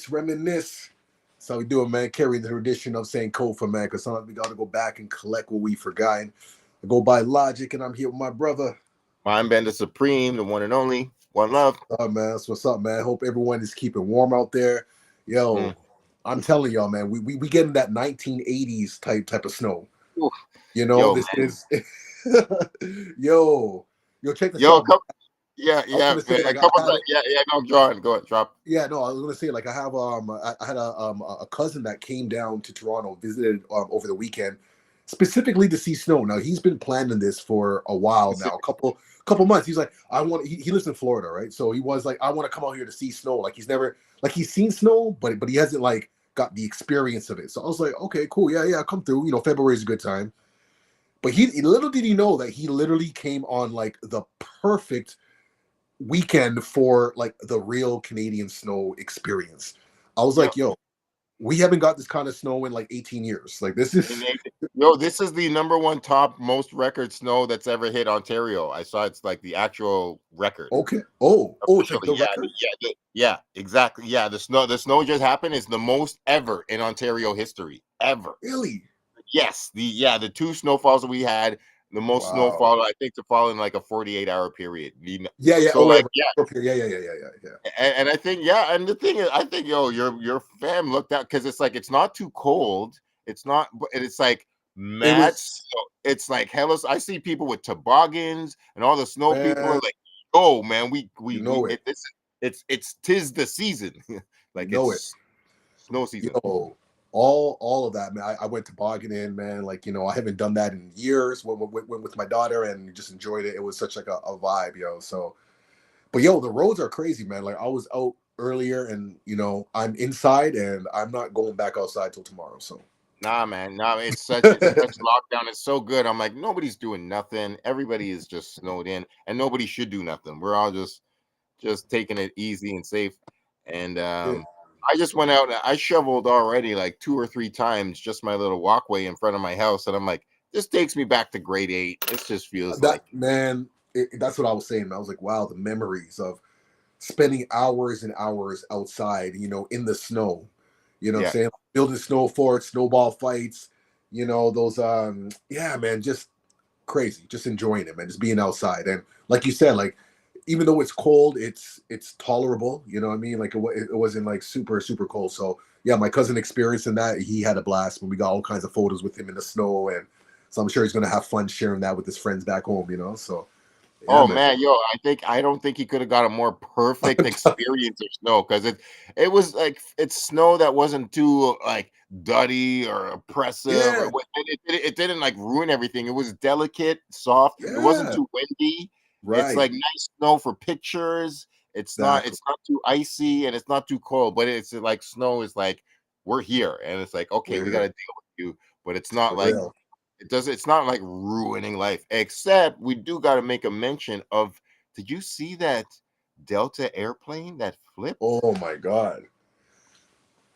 Reminisce. That's how we do it, man. Carry the tradition of saying Kofa, man, because sometimes we got to go back and collect what we forgot. I go by Logic, and I'm here with my brother. I'm Ben the Supreme, the one and only. One love. Man. That's what's up, man. Hope everyone is keeping warm out there. Yo, Mm. I'm telling y'all, man, we getting that 1980s type of snow. Oof. You know, Yo, this man. is yo, check this Yo, out. come. I was Yeah, gonna say, man. A like, couple times. Yeah. No, John, go ahead, drop. yeah, no, I was gonna say, like, I have I had a cousin that came down to Toronto, visited over the weekend, specifically to see snow. Now he's been planning this for a while now, a couple months. He's like, I want. He lives in Florida, right? So he was like, I want to come out here to see snow. Like he's seen snow, but he hasn't like got the experience of it. So I was like, okay, cool, yeah, come through. You know, February is a good time. But he little did he know that he literally came on like the perfect weekend for like the real Canadian snow experience. I was Yo, like, yo, we haven't got this kind of snow in like 18 years. Like this and is yo, this is the number one top most record snow that's ever hit Ontario. I saw it's like the actual record. okay. Oh, it's like Officially, the record? exactly. Yeah, the snow just happened. It's the most ever in Ontario history ever. Really? Yes, the two snowfalls that we had, the most Wow. snowfall I think to fall in like a 48-hour period. Yeah. So Oh yeah, like yeah, yeah. and I think and the thing is, I think your fam looked out because it's not too cold. It's not, but it's like It mad. was So it's like hellas. I see people with toboggans and all the snow people are man, like, oh man, you know it. it's tis the season, You like know it. it's snow season. Yo, all of that, man. I went tobogganing, man. Like, I haven't done that in years. Went with my daughter and just enjoyed it. It was such like a vibe, yo. So but yo, the roads are crazy, man. Like I was out earlier and I'm inside and I'm not going back outside till tomorrow. So Nah, man. Nah, it's such lockdown. It's so good. I'm like, nobody's doing nothing. Everybody is just snowed in, and nobody should do nothing. We're all just taking it easy and safe. And yeah. I just went out and I shoveled already like 2 or 3 times just my little walkway in front of my house, and I'm like, this takes me back to grade 8. This just feels That like man, that's what I was saying. I was like, wow, the memories of spending hours and hours outside, in the snow. You know what I'm yeah. saying? Building snow forts, snowball fights, those yeah, man, just crazy. Just enjoying it, man. Just being outside. And like you said, like even though it's cold, it's tolerable. You know what I mean? Like it wasn't like super super cold. So yeah, my cousin experiencing that. He had a blast when we got all kinds of photos with him in the snow, and so I'm sure he's gonna have fun sharing that with his friends back home. So yeah, Oh man. man, yo, I don't think he could have got a more perfect experience of snow because it was like it's snow that wasn't too like duddy or oppressive or Yeah, it didn't like ruin everything. It was delicate, soft. It wasn't yeah, too windy. It's right. like nice snow for pictures. Exactly. It's not too icy and it's not too cold, but it's like snow is like we're here and it's like okay, We're we got to here deal with you, but it's not for like real. it's not like ruining life, except we do got to make a mention of did you see that Delta airplane that flipped Oh my god.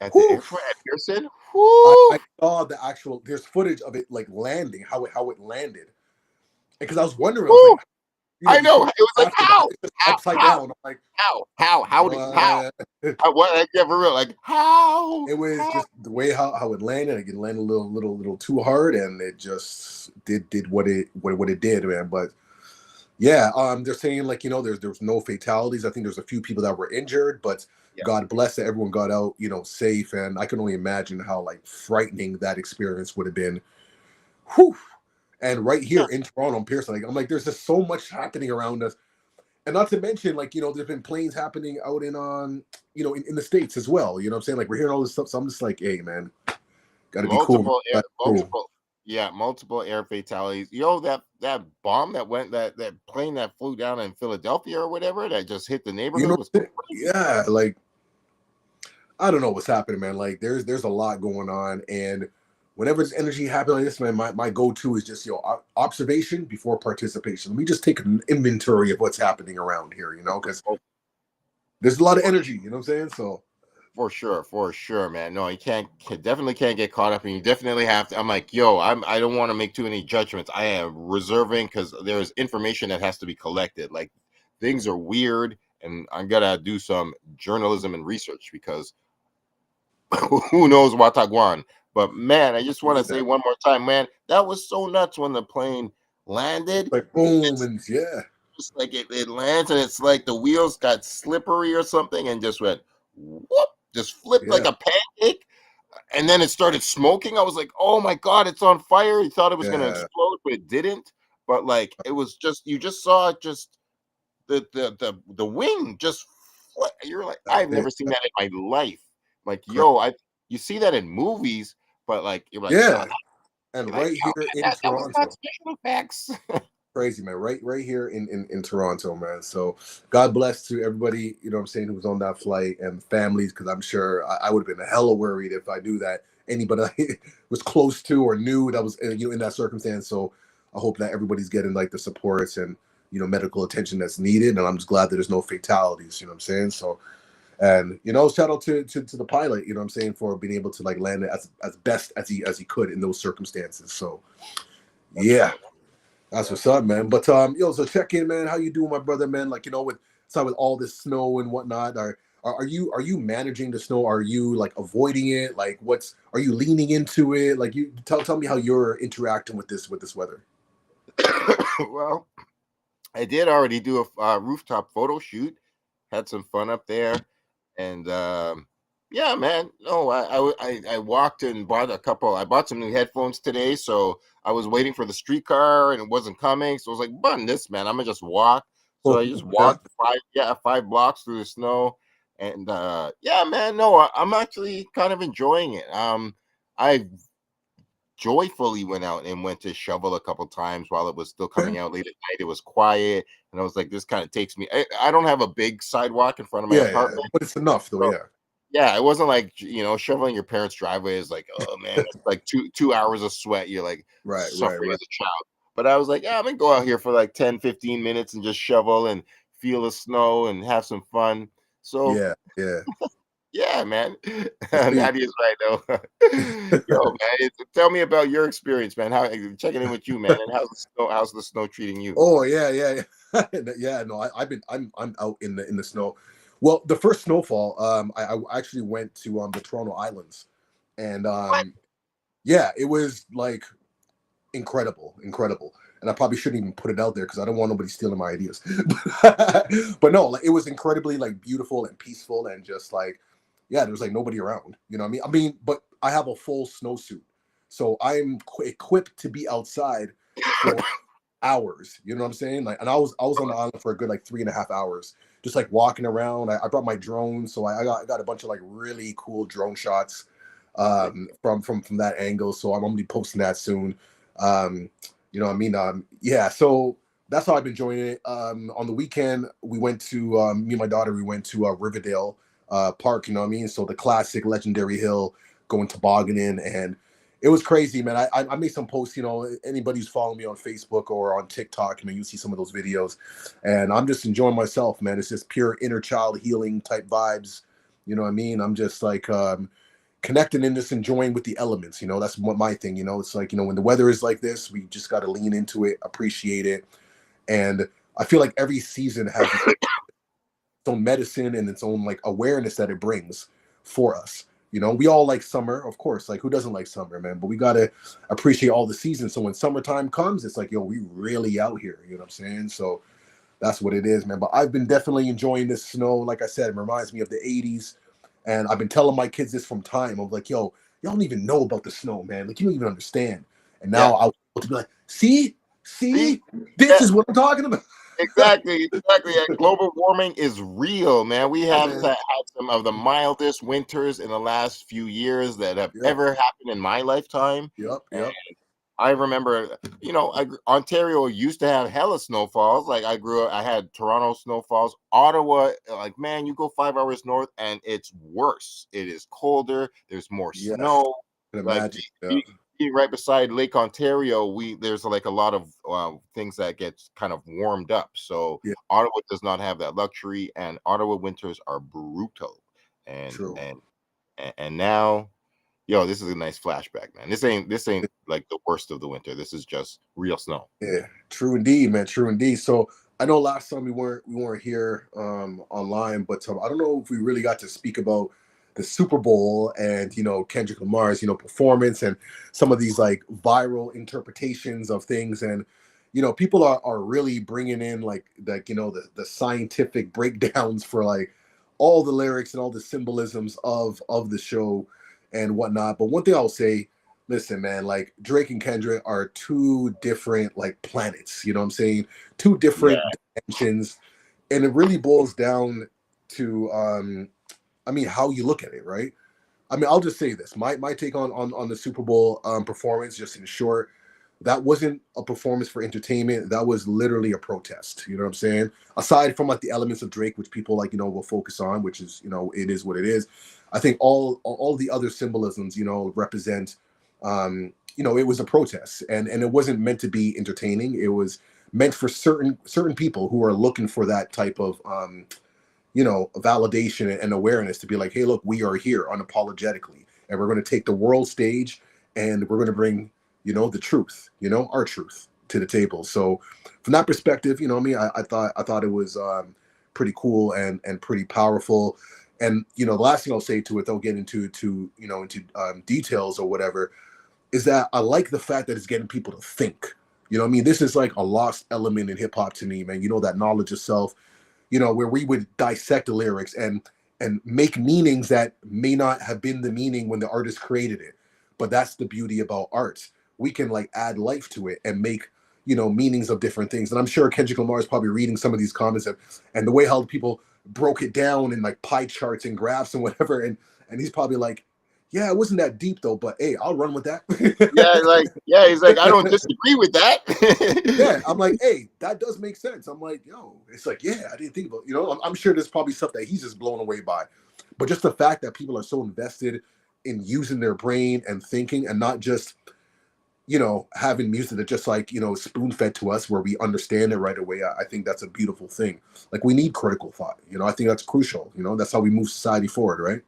at the Whew. airport at Pearson? I Whoo! saw the actual. There's footage of it like landing, how it landed. Because I was wondering, I was like, Whoo! I you see know. It was like after that, it's just how, upside how, down. I'm like, how, what? what, like, yeah, for real, like, It was how? just the way how it landed. Like, it landed a little too hard, and it just did what it did, man. But yeah, they're saying like there's no fatalities. I think there's a few people that were injured, but Yeah. God bless that everyone got out safe. And I can only imagine how like frightening that experience would have been. Whew. And right Yeah. here in Toronto, in Pearson, like, I'm like, there's just so much happening around us, and not to mention like there's been planes happening out in in the states as well. You know what I'm saying? Like we're hearing all this stuff, so I'm just like, hey man, got to be cool. Cool. Multiple air fatalities. Yo, that bomb that went that plane that flew down in Philadelphia or whatever that just hit the You neighborhood know, was crazy. yeah, like I don't know what's happening, man. Like there's a lot going on, and whenever there's energy happening like this, man, my go-to is just observation before participation. Let me just take an inventory of what's happening around here, because Oh, there's a lot of energy. You know what I'm saying? So for sure, man. No, you definitely can't get caught up, and you definitely have to. I'm like, yo, I don't want to make too many judgments. I am reserving because there's information that has to be collected. Like things are weird, and I gotta do some journalism and research because who knows Watagwan. But man, I just want to say one more time, man, that was so nuts when the plane landed. Like boom, It's and yeah, just like it lands and it's like the wheels got slippery or something and just went whoop, just flipped like yeah, a pancake. And then it started smoking. I was like, oh my God, it's on fire. He thought it was going to yeah. explode, but it didn't. But like, it was just, you just saw it just the wing just you're like, That's I've never it. seen that in my life. Like, Correct. yo, I you see that in movies, but like you're like, Yeah, no, and you're like, right oh here man, in that was not Toronto. special effects. Crazy, man. Right here in Toronto, man. So God bless to everybody, you know what I'm saying, who was on that flight and families, because I'm sure I would have been hella worried if I knew that anybody I was close to or knew that was in that circumstance. So I hope that everybody's getting like the supports and medical attention that's needed. And I'm just glad that there's no fatalities, you know what I'm saying? So and shout out to the pilot, you know what I'm saying, for being able to like land it as best as he could in those circumstances. So That's yeah. right. That's That's what's up, man. But so check in, man. How you doing, my brother, man? Like, with all this snow and whatnot. Are you managing the snow? Are you like avoiding it? Like, are you leaning into it? Like, you tell me how you're interacting with this weather. Well, I did already do a rooftop photo shoot. Had some fun up there, and yeah, man. No, I walked and bought a couple. I bought some new headphones today, so I was waiting for the streetcar and it wasn't coming. So I was like, "Bun this, man. I'm gonna just walk." So Oh, I just okay. walked 5 blocks through the snow, and yeah, man. No, I'm actually kind of enjoying it. I joyfully went to shovel a couple times while it was still Okay. coming out late at night. It was quiet, and I was like, "This kind of takes me." I don't have a big sidewalk in front of my Yeah, yeah, apartment, but it's enough though. so Yeah. yeah, it wasn't like shoveling your parents' driveway is like, oh man, it's like two hours of sweat. You're like Right, right, suffering right. as a child. But I was like, yeah, I'm gonna go out here for like 10, 15 minutes and just shovel and feel the snow and have some fun. So Yeah, yeah. yeah, man. I see. Nadia's right though. Yo, man, tell me about your experience, man. How checking in with you, man, and how's the snow treating you? Oh yeah, yeah, yeah. Yeah. No, I'm out in the snow. Well, the first snowfall, I actually went to the Toronto Islands, and What? yeah, it was like incredible, incredible. And I probably shouldn't even put it out there because I don't want nobody stealing my ideas. But no, like it was incredibly like beautiful and peaceful and just like, yeah, there was like nobody around. You know what I mean? But I have a full snowsuit, so I'm equipped to be outside for hours. You know what I'm saying? Like, and I was on the island for a good like 3.5 hours, just like walking around. I brought my drone, so I got a bunch of like really cool drone shots from that angle. So I'm gonna be posting that soon. You know what I mean? Yeah. So that's how I've been enjoying it. On the weekend, we went to me and my daughter. We went to Riverdale Park. You know what I mean? So the classic legendary hill, going tobogganing, and it was crazy, man. I made some posts. Anybody who's following me on Facebook or on TikTok, man, you see some of those videos, and I'm just enjoying myself, man. It's just pure inner child healing type vibes. You know what I mean? I'm just like connecting and just enjoying with the elements. That's what my thing. It's like when the weather is like this, we just got to lean into it, appreciate it, and I feel like every season has its own medicine and its own like awareness that it brings for us. We all like summer, of course. Like, who doesn't like summer, man? But we gotta appreciate all the seasons. So when summertime comes, it's like, yo, we really out here. You know what I'm saying? So that's what it is, man. But I've been definitely enjoying this snow. Like I said, it reminds me of the '80s, and I've been telling my kids this from time. I'm like, yo, y'all don't even know about the snow, man. Like, you don't even understand. And now Yeah. I will be like, see, See? this Yeah. is what I'm talking about. Exactly, exactly. Global warming is real, man. We Yeah, have man. had some of the mildest winters in the last few years that have Yep, ever happened in my lifetime. yep, And yep. I remember, Ontario used to have hella snowfalls. Like I had Toronto snowfalls. Ottawa, like man, you go 5 hours north and it's worse. It is colder. There's more Yes, snow. can Like imagine. Yeah, being right beside Lake Ontario, there's like a lot of things that get kind of warmed up. So yeah, Ottawa does not have that luxury, and Ottawa winters are brutal. And true. and and now, yo, this is a nice flashback, man. This ain't like the worst of the winter. This is just real snow. Yeah, true indeed, man. True indeed. So I know last time we weren't here online, but I don't know if we really got to speak about the Super Bowl and Kendrick Lamar's performance and some of these like viral interpretations of things, and people are really bringing in like the scientific breakdowns for like all the lyrics and all the symbolisms of the show and whatnot. But one thing I'll say, listen, man, like Drake and Kendrick are two different like planets. You know what I'm saying? Two Yeah, different dimensions, and it really boils down to I mean, how you look at it, right? I mean, I'll just say this: my take on the Super Bowl performance, just in short, that wasn't a performance for entertainment. That was literally a protest. You know what I'm saying? Aside from like the elements of Drake, which people like will focus on, which is it is what it is. I think all the other symbolisms represent it was a protest, and it wasn't meant to be entertaining. It was meant for certain people who are looking for that type of validation and awareness to be like, hey, look, we are here unapologetically, and we're going to take the world stage, and we're going to bring, the truth, our truth to the table. So, from that perspective, what I mean, I thought it was pretty cool and pretty powerful. And the last thing I'll say to it, they'll get into details or whatever, is that I like the fact that it's getting people to think. I mean, this is like a lost element in hip hop to me, man. That knowledge of self, where we would dissect the lyrics and make meanings that may not have been the meaning when the artist created it. But that's the beauty about art. We can like add life to it and make meanings of different things. And I'm sure Kendrick Lamar is probably reading some of these comments and the way how people broke it down in like pie charts and graphs and whatever, and he's probably like, yeah, it wasn't that deep though, but hey, I'll run with that. he's like, I don't disagree with Yeah, that. I'm like, hey, that does make sense. I'm like, yo, it's like, yeah, I didn't think about, I'm sure there's probably stuff that he's just blown away by. But just the fact that people are so invested in using their brain and thinking and not just, having music that just like, spoon fed to us where we understand it right away. I think that's a beautiful thing. Like we need critical thought. I think that's crucial. That's how we move society forward, right?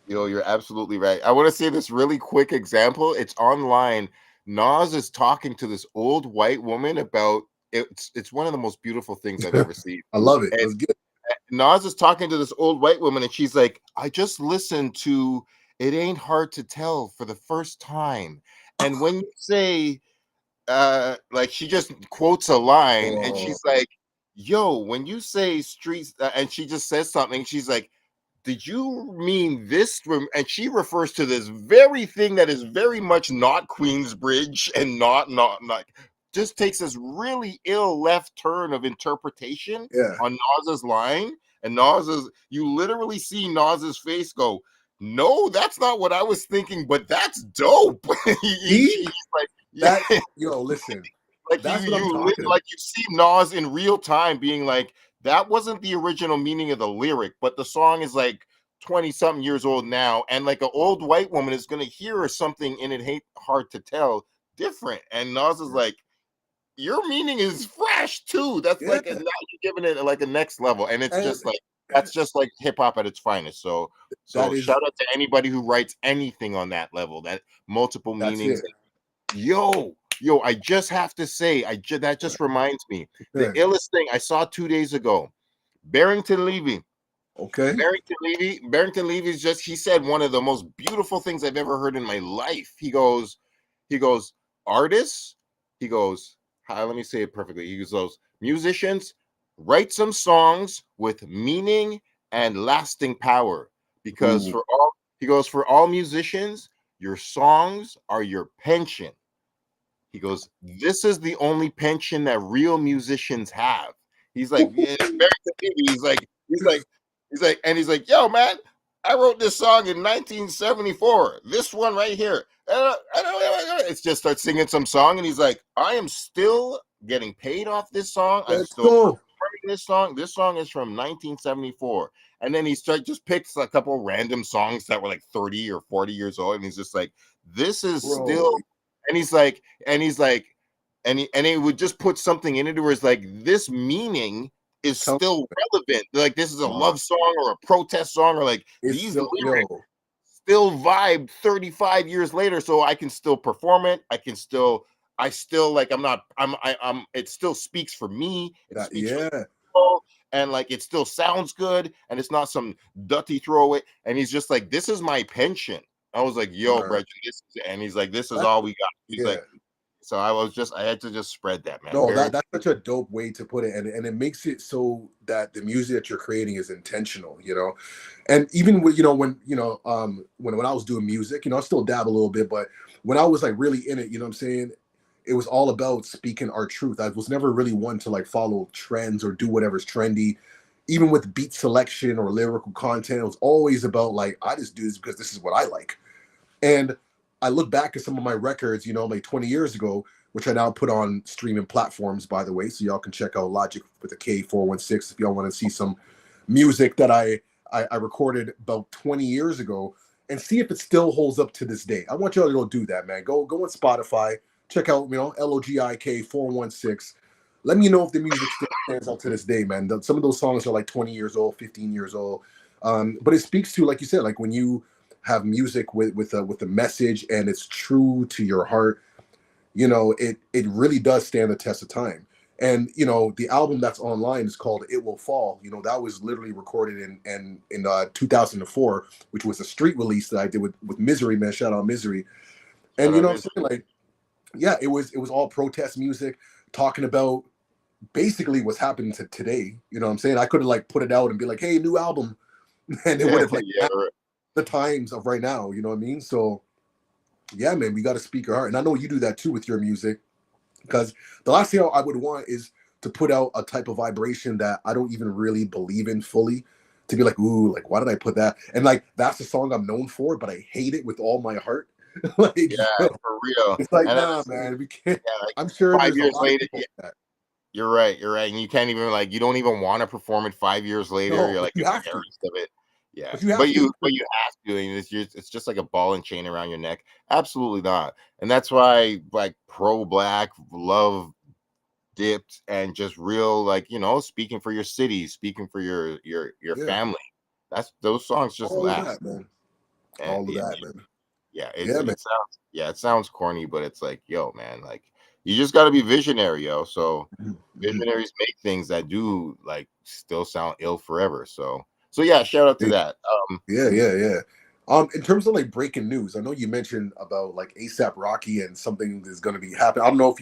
You're absolutely right. I want to say this really quick example. It's online. Nas is talking to this old white woman about it's one of the most beautiful things I've ever seen. I love it. And That's good. Nas is talking to this old white woman, and she's like, I just listened to It Ain't Hard to Tell for the first time. And when you say like she just quotes a line and Oh, she's like, yo, when you say streets, and she just says something, she's like, did you mean this? And she refers to this very thing that is very much not Queensbridge and not just takes this really ill left turn of interpretation yeah. on Nas's line. And you literally see Nas's face go, no, that's not what I was thinking, but that's dope. See? He's like, That, yeah, listen, like that's what I'm talking about. like you see Nas in real time being like, that wasn't the original meaning of the lyric, but the song is like 20 something years old now, and like an old white woman is gonna hear something in It Ain't Hard to Tell different. And Nas is like, your meaning is fresh too. That's Yeah. like, and now you're giving it like a next level, and it's And just like, that's just like hip hop at its finest. So that shout is, out to anybody who writes anything on that level, that multiple that's meanings. it. Yo, I just have to say, that just reminds me, the Yeah. illest thing I saw 2 days ago, Barrington Levy. Okay. Barrington Levy is just, he said one of the most beautiful things I've ever heard in my life. He goes, artists, he goes, let me say it perfectly. He goes, musicians, write some songs with meaning and lasting power. Because Ooh, for all musicians, your songs are your pension. He goes, this is the only pension that real musicians have. He's like, yeah, it's very Stevie. He's like, yo, man, I wrote this song in 1974. This one right here. It's just start singing some song, and he's like, I am still getting paid off this song. I'm let's still go. performing this song. This song is from 1974. And then just picks a couple random songs that were like 30 or 40 years old, and he's just like, this is Bro. still, and he's like, and he would just put something in it where it's like, this meaning is Tell still relevant. Like, this is a me. love song or a protest song, or like It's these still, lyrics still vibe 35 years later, so I can still perform it. I still like, I'm not, I'm, it still speaks for me. It that, speaks for yeah. people. and like it still sounds good, and it's not some dirty throwaway. And he's just like, "This is my pension." I was like, "Yo, Uh, bro," and he's like, "This is that, all we got." He's yeah. like, so I had to just spread that, man. No, Very that's such a dope way to put it, and it makes it so that the music that you're creating is intentional, you know. And even with when when I was doing music, I still dab a little bit, but when I was like really in it, you know what I'm saying, it was all about speaking our truth. I was never really one to like follow trends or do whatever's trendy. Even with beat selection or lyrical content, it was always about like I just do this because this is what I like. And I look back at some of my records, like 20 years ago, which I now put on streaming platforms, by the way. So y'all can check out Logic with a K416 if y'all want to see some music that I recorded about 20 years ago and see if it still holds up to this day. I want y'all to go do that, man. Go on Spotify, check out, LOGIK416. Let me know if the music still stands out to this day, man. Some of those songs are like 20 years old, 15 years old. But it speaks to, like you said, like when you have music with a message and it's true to your heart, it really does stand the test of time. And the album that's online is called "It Will Fall." That was literally recorded in 2004, which was a street release that I did with Misery, man. Shout out Misery. And shout out what I'm saying, like, yeah, it was all protest music talking about basically what's happening to today. What I'm saying, I could have like put it out and be like, "Hey, new album," and it would have like yeah, the times of right now. You know what I mean? So yeah, man, we got to speak our heart, and I know you do that too with your music. Because the last thing I would want is to put out a type of vibration that I don't even really believe in fully. To be like, ooh, like why did I put that? And like that's the song I'm known for, but I hate it with all my heart. like, yeah, for real. it's like, And then nah, man, we can't. yeah, like I'm sure 5 there's a years lot of later, people like that. you're right. You're right. And you can't even like you don't even want to perform it 5 years later. No, You're but like you have to. embarrassed of it. Yeah. But you have to. But you have to. And it's just like a ball and chain around your neck. Absolutely not. And that's why like pro black love dipped and just real like, speaking for your city, speaking for your Yeah, family. That's those songs just all of last. that, man. And All of that, man. yeah, Yeah, man. it sounds corny, but it's like, yo, man, like you just got to be visionary, yo. So Mhm. visionaries make things that do like still sound ill forever. So yeah, shout out to that. Yeah, yeah, yeah. In terms of like breaking news, I know you mentioned about like ASAP Rocky and something is going to be happening. I don't know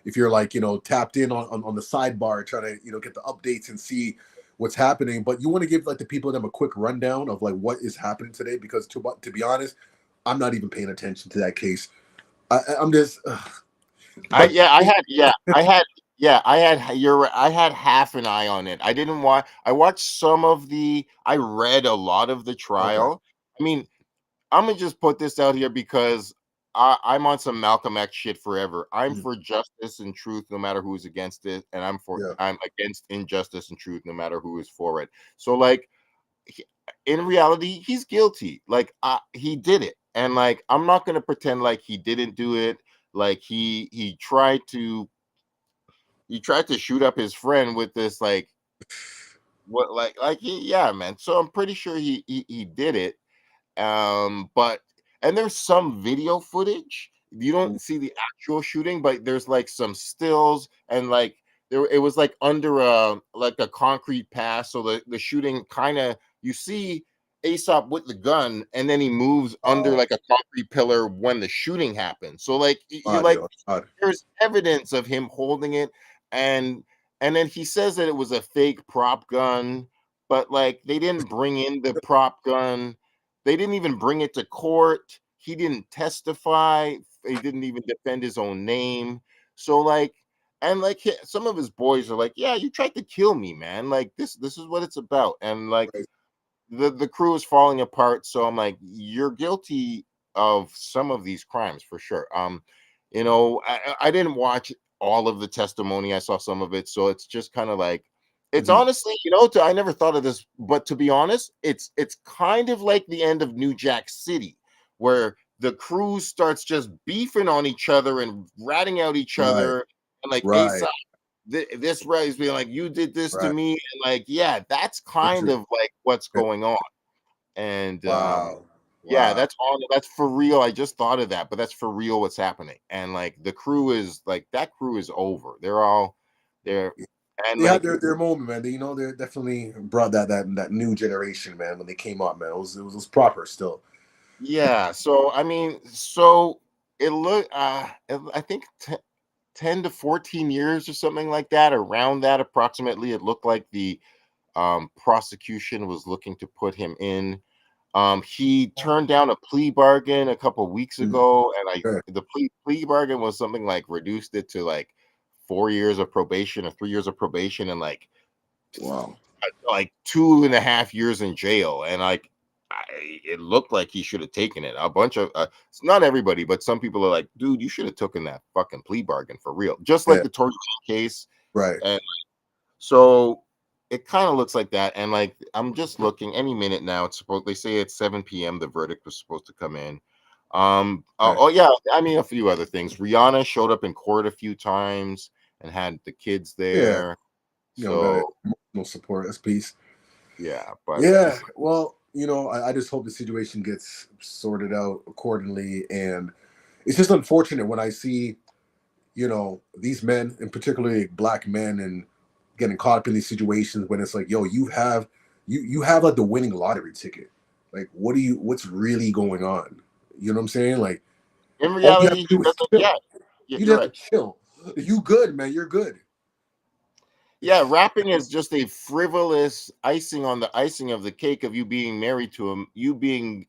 if you're like tapped in on the sidebar trying to get the updates and see what's happening. But you want to give like the people them a quick rundown of like what is happening today because to be honest, I'm not even paying attention to that case. I'm just, I but yeah, I had yeah, I had yeah, I had you're right. I had half an eye on it. I didn't watch. I watched some of the. I read a lot of the okay, trial. I mean, I'm gonna just put this out here because I'm on some Malcolm X shit forever. I'm Mhm. for justice and truth, no matter who's against it, and Yeah, I'm against injustice and truth, no matter who is for it. So, like, he- in reality, he's guilty. Like, he did it, and like, I'm not gonna pretend like he didn't do it. Like, he tried to shoot up his friend with this what like he yeah man. So I'm pretty sure he did it but and there's some video footage. You mm, don't see the actual shooting, but there's like some stills and like there it was like under a concrete pass. So the shooting kind of you see Aesop with the gun and then he moves under uh, like a concrete pillar when the shooting happens. So like you're like audio, audio. there's evidence of him holding it and and then he says that it was a fake prop gun, but like they didn't bring in the prop gun, they didn't even bring it to court. He didn't testify. He didn't even defend his own name. So like, and like some of his boys are like, "Yeah, you tried to kill me, man. Like this is what it's about." And like Right. the crew is falling apart. So I'm like, "You're guilty of some of these crimes for sure." I didn't watch all of the testimony. I saw some of it, so it's just kind of like it's Mhm. honestly, I never thought of this, but to be honest, it's kind of like the end of New Jack City, where the crew starts just beefing on each other and ratting out each Right, other, and like right, Aesop, this right is being like, "You did this to right. me," and like, yeah, that's For kind sure. of like what's going on, and Wow. yeah, Wow. that's for real. I just thought of that, but that's for real what's happening. And like the crew is like that crew is over. They're all there. And they had like, their moment, man. They, they definitely brought that new generation, man. When they came up, man, it was proper still. yeah. So I mean, so it looked. I think 10 to 14 years or something like that, around that approximately. It looked like the prosecution was looking to put him in. He turned down a plea bargain a couple weeks Mm, ago, and okay. the plea bargain was something like reduced it to like 4 years of probation or 3 years of probation, and Wow. like 2.5 years in jail. And like, it looked like he should have taken it. A bunch of it's not everybody, but some people are like, dude, you should have taken that fucking plea bargain for real, just like Yeah. the Tory case. Right. And so it kind of looks like that. And like, I'm just looking any minute now. It's supposed, they say it's 7 p.m. The verdict was supposed to come in. Right. Oh yeah, I mean a few other things. Rihanna showed up in court a few times and had the kids Yeah. there. That So emotional support. That's peace. yeah, but Yeah. Well, I just hope the situation gets sorted out accordingly, and it's just unfortunate when I see these men, and particularly black men, and getting caught up in these situations when it's like, yo, you have like the winning lottery ticket. Like, what's really going on? You know what I'm saying? Like, in all you have reality, to he do is doesn't. chill. Yeah, yeah, You you're just have right. to chill. You good, man. You're good. Yeah, rapping is just a frivolous icing on the icing of the cake of you being married to him, you being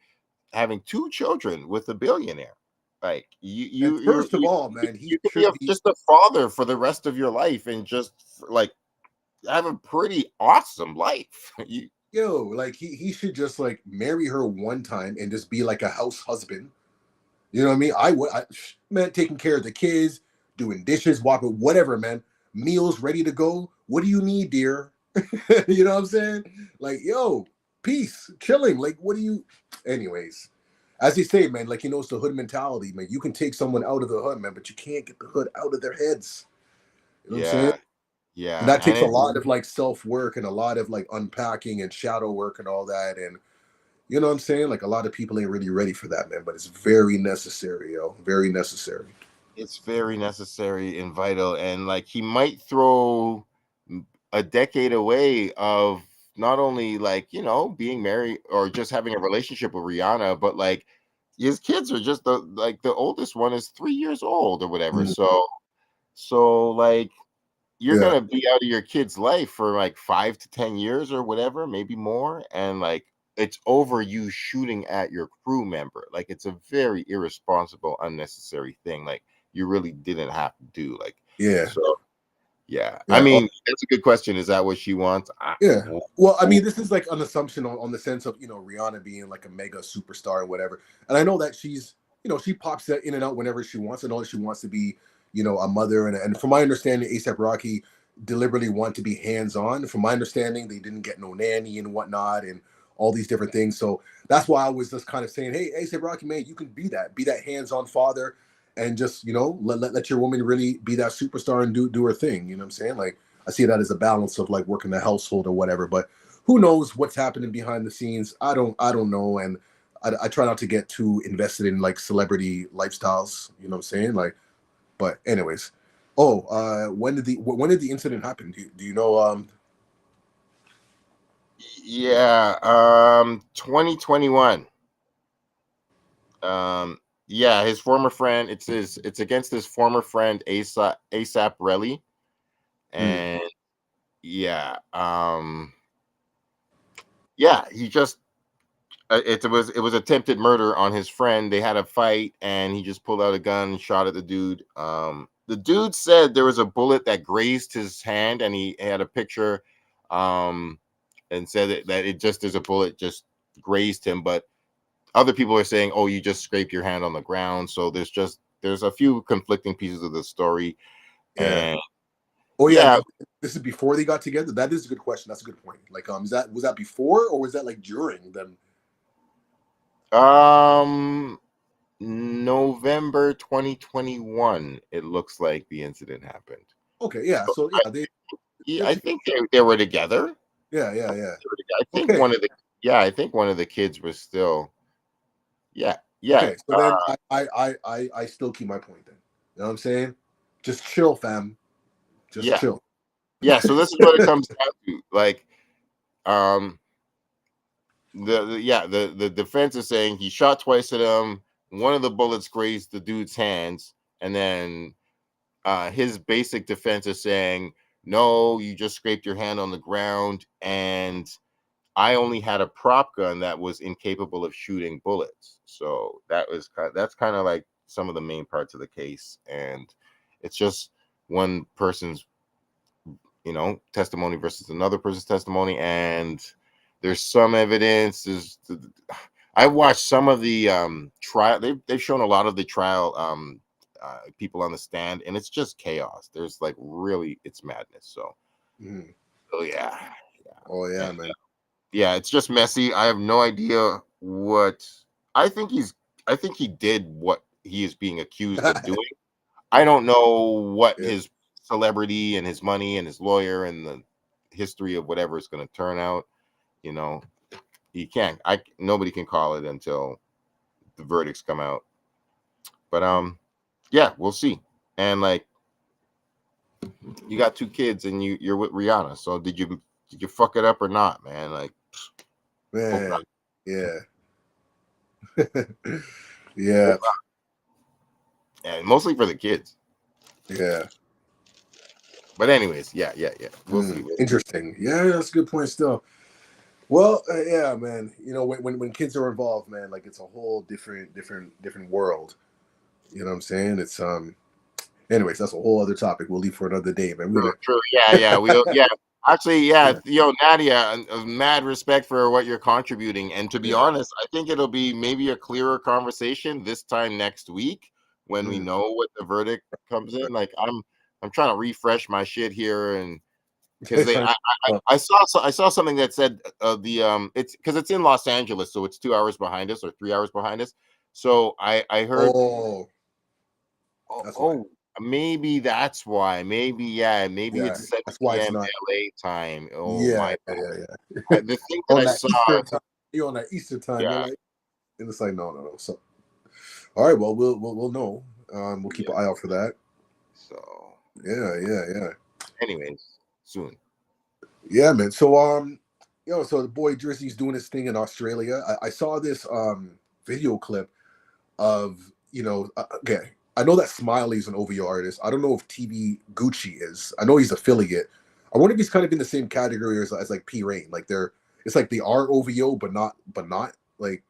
having two children with a billionaire. Like And first of all, man, he you could be should be, just a father for the rest of your life and just like have a pretty awesome life. You, like he should just like marry her one time and just be like a house husband. You know what I mean? Man, taking care of the kids, doing dishes, walking, whatever, man. Meals ready to go. What do you need, dear? You know what I'm saying? Like, yo, peace, chilling. Like, what do you? Anyways, as they say, man, like, it's the hood mentality, man. You can take someone out of the hood, man, but you can't get the hood out of their heads. You know what I'm saying? yeah, And yeah, that and takes a it, lot of like self work and a lot of like unpacking and shadow work and all that. And you know what I'm saying? Like a lot of people ain't really ready for that, man. But it's very necessary, yo. Very necessary. it's very necessary and vital. And like, he might throw a decade away of not only like, being married or just having a relationship with Rihanna, but like his kids are just the oldest one is 3 years old or whatever. Mm, So like, you're yeah, gonna be out of your kid's life for like 5 to 10 years or whatever, maybe more, and like it's over you shooting at your crew member. Like, it's a very irresponsible, unnecessary thing. Like, you really didn't have to do. Like, yeah, so yeah. I yeah. mean, that's a good question. Is that what she wants? Yeah. W- Well, I w- mean, this is like an assumption on the sense of, Rihanna being like a mega superstar and whatever. And I know that she pops that in and out whenever she wants. And all she wants to be, a mother. And from my understanding, ASAP Rocky deliberately want to be hands on. From my understanding, they didn't get no nanny and whatnot and all these different things. So that's why I was just kind of saying, hey, ASAP Rocky, man, you can be that hands on father and just, let your woman really be that superstar and do her thing. You know what I'm saying? Like, I see that as a balance of like working the household or whatever. But who knows what's happening behind the scenes? I don't know, and I try not to get too invested in like celebrity lifestyles. You know what I'm saying? Like, but anyways. Oh, when did the incident happen? Do you know? yeah. 2021. Um, yeah, his former friend. It's against his former friend ASAP Relly, Hmm, and yeah. Yeah, he just it was attempted murder on his friend. They had a fight, and he just pulled out a gun and shot at the dude. The dude said there was a bullet that grazed his hand, and he had a picture, um, and said that it just there's a bullet just grazed him. But other people are saying, "Oh, you just scraped your hand on the ground." So there's a few conflicting pieces of the story, yeah. and Oh yeah. yeah, This is before they got together. That is a good question. That's a good point. Like, was that before or was that like during them? um, November 2021, it looks like the incident happened. Okay, So yeah. So I, yeah, yeah, they're I together. think they were together. Yeah, yeah, yeah. I think Okay. I think one of the kids was still, yeah, yeah, Okay, so then I still keep my point then. You know what I'm saying? Just chill, fam. Just yeah, chill. Yeah, so this is what it comes down to. Like, um, the defense is saying he shot twice at him. One of the bullets grazed the dude's hands, and then his basic defense is saying, no, you just scraped your hand on the ground, and I only had a prop gun that was incapable of shooting bullets. So that's kind of like some of the main parts of the case, and it's just one person's testimony versus another person's testimony, and there's some evidence. I watched some of the trial. They've shown a lot of the trial people on the stand, and it's just chaos. There's like really, it's madness. So, Mm. yeah. Oh yeah, And, man. yeah, it's just messy. I have no idea what I think he's. I think he did what he is being accused of doing. I don't know what Yeah. his celebrity and his money and his lawyer and the history of whatever is going to turn out. You know, he can't. Nobody can call it until the verdicts come out. But yeah, we'll see. And like, you got 2 kids and you're with Rihanna. So did you fuck it up or not, man? Like, hope not. Man. Yeah. Yeah. Hope not. And mostly for the kids. Yeah. But anyways, yeah. We'll see. Interesting. Yeah, that's a good point still. Well, yeah, man. You know, when kids are involved, man, like it's a whole different world. You know what I'm saying? It's anyways, that's a whole other topic. We'll leave for another day, man. We're True. Yeah. Yeah. Actually, gonna Nadia, mad respect for what you're contributing. And to be yeah. honest, I think it'll be maybe a clearer conversation this time next week when we Mm, know what the verdict comes right. in. Like, I'm trying to refresh my shit here, and because Trying to- I saw something that said it's because it's in Los Angeles, so it's 2 hours behind us or 3 hours behind us. So I heard. oh, Oh, that's why. oh, maybe that's why. Maybe, yeah, maybe Yeah, it's 7 that's why it's p.m. not. LA time. Oh Yeah, my yeah, God. yeah. The thing that On I that saw, Eastern time, you're on that Eastern time. You're yeah, like, and it's like, no. So, all right, well, we'll know. We'll keep yeah. an eye out for that. So, Yeah. anyways, soon. Yeah, man. So so the boy Drizzy's doing his thing in Australia. I saw this video clip of okay. I know that Smiley's an OVO artist. I don't know if TV Gucci is. I know he's affiliate. I wonder if he's kind of in the same category as like P Rain. Like it's like they are OVO, but not like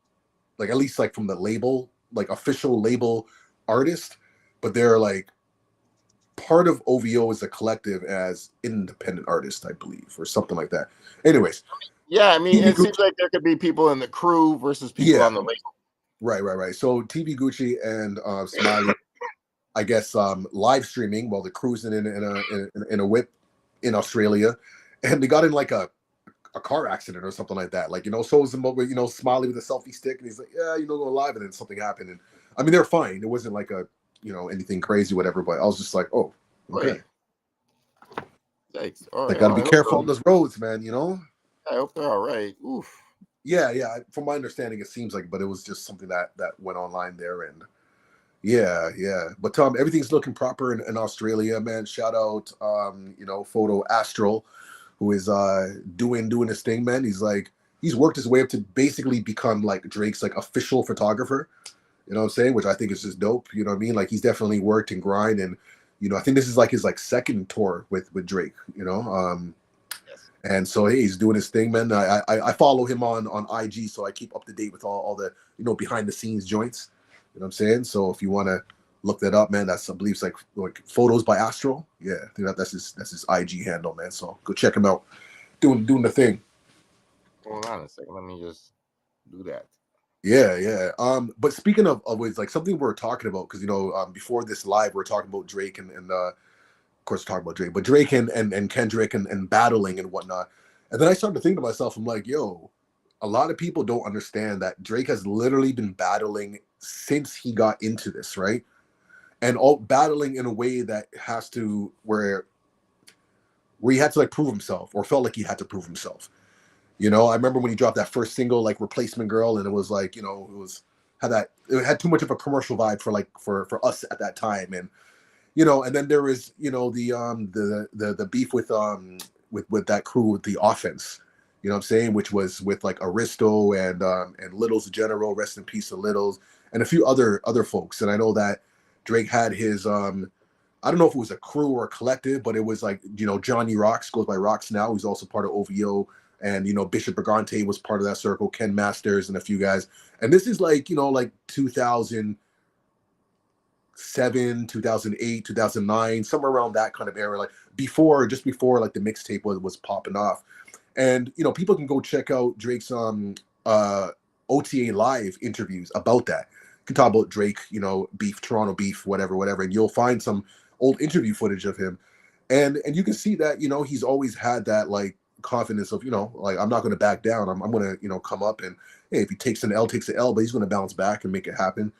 at least like from the label, like official label artist, but they're like part of OVO as a collective as independent artists, I believe, or something like that. Anyways, Yeah, I mean, TV it seems Gucci, like there could be people in the crew versus people yeah, on the label. right. So TV Gucci and Smiley, I guess, live streaming while they're cruising in a whip in Australia, and they got in like a car accident or something like that. Like, shows him over, Smiley with a selfie stick, and he's like, yeah, go live, and then something happened, and I mean they're fine. It wasn't like a anything crazy, whatever. But I was just like, oh, okay. Right. Thanks. All Like, right. gotta Well, be careful on those roads, man. I hope they're all right. Oof. Yeah. From my understanding, it seems like, but it was just something that went online there, and yeah. But Tom, everything's looking proper in Australia, man. Shout out, Photo Astral, who is doing his thing, man. He's worked his way up to basically become like Drake's like official photographer. You know what I'm saying? Which I think is just dope. You know what I mean? Like he's definitely worked and grind, and I think this is like his like second tour with Drake. Yes. And so hey, he's doing his thing, man. I follow him on IG, so I keep up to date with all the behind the scenes joints. You know what I'm saying? So if you want to look that up, man, that's I believe it's like photos by Astral. Yeah, I think that's his IG handle, man. So go check him out, doing the thing. Hold on a second. Let me just do that. Yeah. But speaking of it's like something we're talking about because before this live we're talking about Drake and of course talking about Drake, but Drake and Kendrick and battling and whatnot. And then I started to think to myself, I'm like, yo, a lot of people don't understand that Drake has literally been battling since he got into this, right? And all battling in a way that has to where he had to like prove himself or felt like he had to prove himself. I remember when he dropped that first single, like Replacement Girl, and it was like, it had too much of a commercial vibe for us at that time. And you know, and then there is, you know, the beef with that crew with the offense. You know what I'm saying? Which was with like Aristo and Little's General, rest in peace to Little's, and a few other folks. And I know that Drake had his I don't know if it was a crew or a collective, but it was like, you know, Johnny Rocks goes by Rocks now. He's also part of OVO. And, you know, Bishop Brigante was part of that circle, Ken Masters and a few guys. And this is like, you know, like 2007, 2008, 2009, somewhere around that kind of era, like just before like the mixtape was popping off. And, you know, people can go check out Drake's OTA live interviews about that. You can talk about Drake, you know, beef, Toronto beef, whatever, and you'll find some old interview footage of him. And you can see that, you know, he's always had that like confidence of, you know, like, I'm not going to back down. I'm going to, you know, come up and, hey, if he takes an L, takes an L, but he's going to bounce back and make it happen.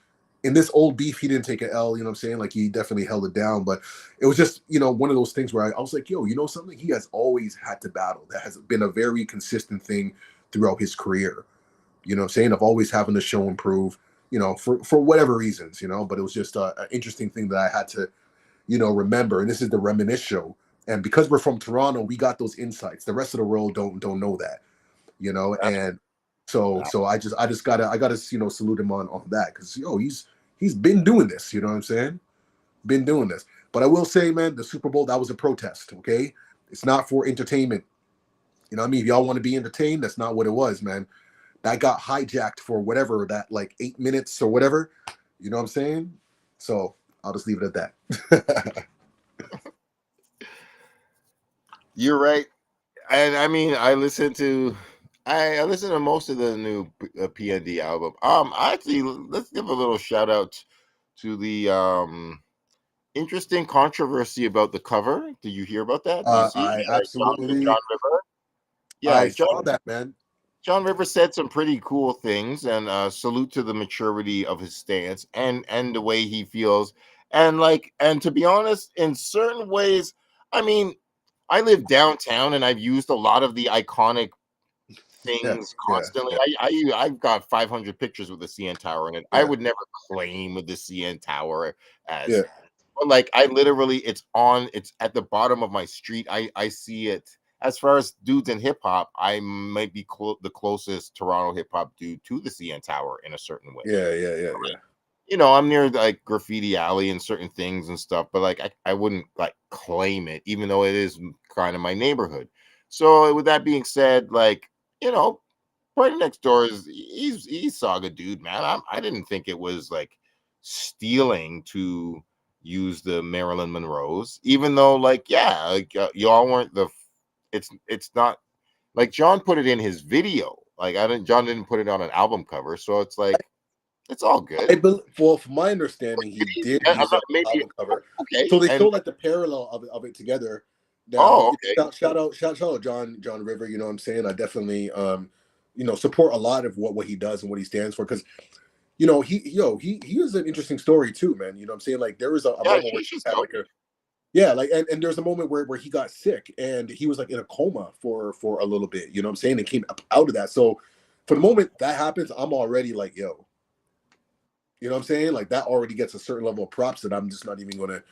In this old beef, he didn't take an L, you know what I'm saying? Like, he definitely held it down, but it was just, you know, one of those things where I was like, yo, you know something? He has always had to battle. That has been a very consistent thing throughout his career. You know what I'm saying? Of always having to show improve, you know, for whatever reasons, you know, but it was just an interesting thing that I had to, you know, remember. And this is the Reminisce show. And because we're from Toronto, we got those insights. The rest of the world don't know that, you know. And so I just gotta you know, salute him on that, because yo, he's been doing this, you know what I'm saying? Been doing this. But I will say, man, the Super Bowl, that was a protest, okay? It's not for entertainment. You know what I mean? If y'all want to be entertained, that's not what it was, man. That got hijacked for whatever, that like 8 minutes or whatever. You know what I'm saying? So I'll just leave it at that. You're right. And I mean, I listened to most of the new PND album. Actually, let's give a little shout out to the interesting controversy about the cover. Did you hear about that? Did you see? I John absolutely, River. Yeah, I saw that, man. John River said some pretty cool things, and salute to the maturity of his stance and the way he feels. And to be honest, in certain ways, I mean, I live downtown and I've used a lot of the iconic Yeah, things yeah, constantly. yeah, I've got 500 pictures with the CN Tower in it. I yeah, would never claim with the CN Tower as, yeah, but like I literally, it's at the bottom of my street. I see it. As far as dudes in hip hop, I might be the closest Toronto hip hop dude to the CN Tower in a certain way. yeah, yeah, yeah, yeah. You know, I'm near like Graffiti Alley and certain things and stuff, but like I wouldn't like claim it, even though it is kind of my neighborhood. So with that being said, like, you know, right next door he's Saga dude, man. I didn't think it was like stealing to use the Marilyn Monroe's, even though like, yeah, like y'all weren't it's not like John put it in his video. Like John didn't put it on an album cover, so it's like it's all good. Well, from my understanding, he did use it on the Maybe album cover. okay. So they And show like the parallel of it together. Now, oh, okay. shout out John River. You know what I'm saying? I definitely you know, support a lot of what he does and what he stands for, because you know, he is an interesting story too, man. You know what I'm saying? Like there was a Yeah, moment where he had like a like and there's a moment where he got sick and he was like in a coma for a little bit. You know what I'm saying? And came up out of that. So for the moment that happens, I'm already like, yo, you know what I'm saying? Like that already gets a certain level of props that I'm just not even gonna,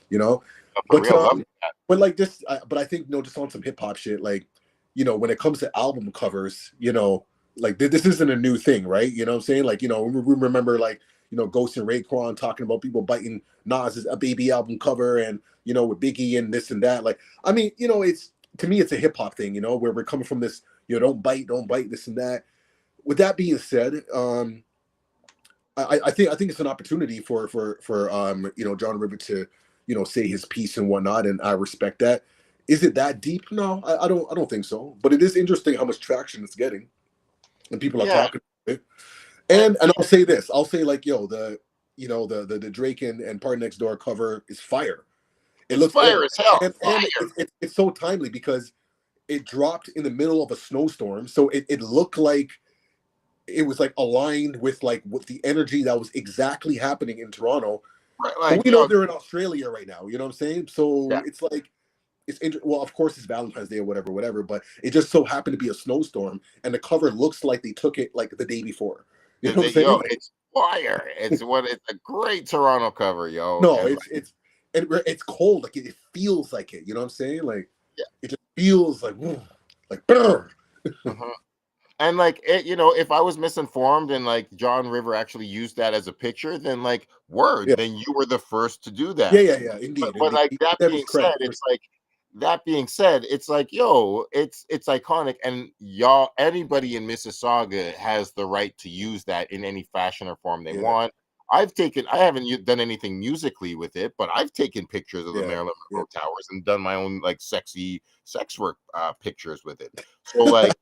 you know. for But real. Love that. but like this, but I think, you know, just on some hip hop shit, like, you know, when it comes to album covers, you know, like this isn't a new thing, right? You know what I'm saying? Like, you know, we remember like, you know, Ghost and Raekwon talking about people biting Nas's a baby album cover, and you know, with Biggie and this and that. Like, I mean, you know, it's, to me, it's a hip hop thing, you know, where we're coming from this, you know, don't bite, this and that. With that being said, I think it's an opportunity for you know, John River to, you know, say his piece and whatnot, and I respect that. Is it that deep? No, I don't think so. But it is interesting how much traction it's getting, and people are Yeah. talking about it. And I'll say this, I'll say like, yo, the, you know, the Drake and Party Next Door cover is fire. It It's looks fire as hell. and it's so timely because it dropped in the middle of a snowstorm, so it looked like it was like aligned with like with the energy that was exactly happening in Toronto. Right, But like, we know they're in Australia right now. You know what I'm saying? yeah. So it's like well, of course it's Valentine's Day or whatever. But it just so happened to be a snowstorm, and the cover looks like they took it like the day before. You know what I'm saying? Yo, it's fire. It's a great Toronto cover, yo. No, And it's and it's cold. Like it feels like it. You know what I'm saying? Like Yeah. it just feels like like brr. Mhm. And like it, you know, if I was misinformed and like John River actually used that as a picture, then like word, Yeah, then you were the first to do yeah, that. yeah, yeah. Indeed, But indeed. like He that deserves being said, credit for it's like that being said, it's like, yo, it's iconic, and y'all, anybody in Mississauga has the right to use that in any fashion or form they yeah, want. I haven't done anything musically with it, but I've taken pictures of the yeah, Marilyn yeah. Monroe Towers and done my own like sexy sex work pictures with it. So like,